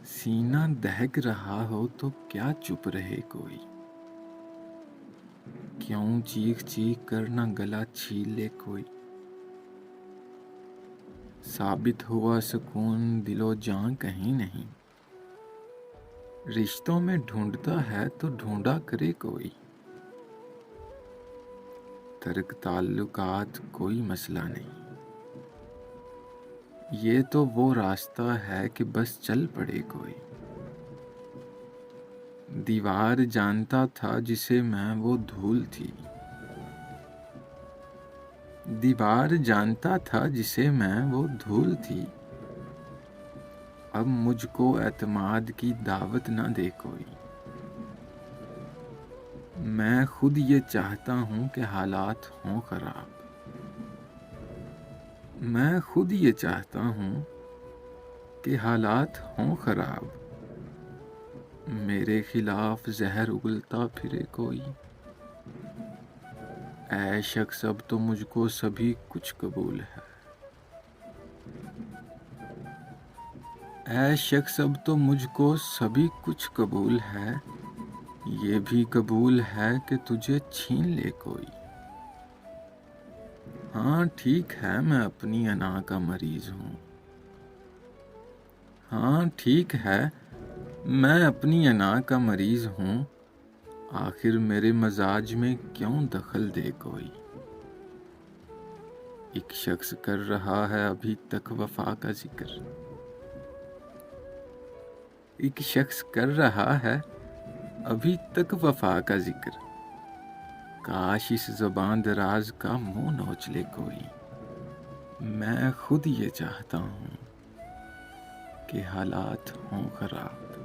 سینہ دہک رہا ہو تو کیا چپ رہے کوئی؟ کیوں چیخ چیخ کر نہ گلا چھیل لے کوئی؟ ثابت ہوا سکون دل و جاں کہیں نہیں، رشتوں میں ڈھونڈتا ہے تو ڈھونڈا کرے کوئی۔ ترک تعلقات کوئی مسئلہ نہیں، یہ تو وہ راستہ ہے کہ بس چل پڑے کوئی۔ دیوار جانتا تھا جسے میں وہ دھول تھی، دیوار جانتا تھا جسے میں وہ دھول تھی، اب مجھ کو اعتماد کی دعوت نہ دے کوئی۔ میں خود یہ چاہتا ہوں کہ حالات ہوں خراب، میں خود یہ چاہتا ہوں کہ حالات ہوں خراب، میرے خلاف زہر اگلتا پھرے کوئی۔ اے شخص اب تو مجھ کو سبھی کچھ قبول ہے، اے شخص اب تو مجھ کو سبھی کچھ قبول ہے، یہ بھی قبول ہے کہ تجھے چھین لے کوئی۔ ہاں ٹھیک ہے میں اپنی انا کا مریض ہوں، ہاں ٹھیک ہے میں اپنی انا کا مریض ہوں، آخر میرے مزاج میں کیوں دخل دے کوئی۔ ایک شخص کر رہا ہے ابھی تک وفا کا ذکر، ایک شخص کر رہا ہے ابھی تک وفا کا ذکر، کاش اس زبان دراز کا منہ نوچ لے کوئی۔ میں خود یہ چاہتا ہوں کہ حالات ہوں خراب۔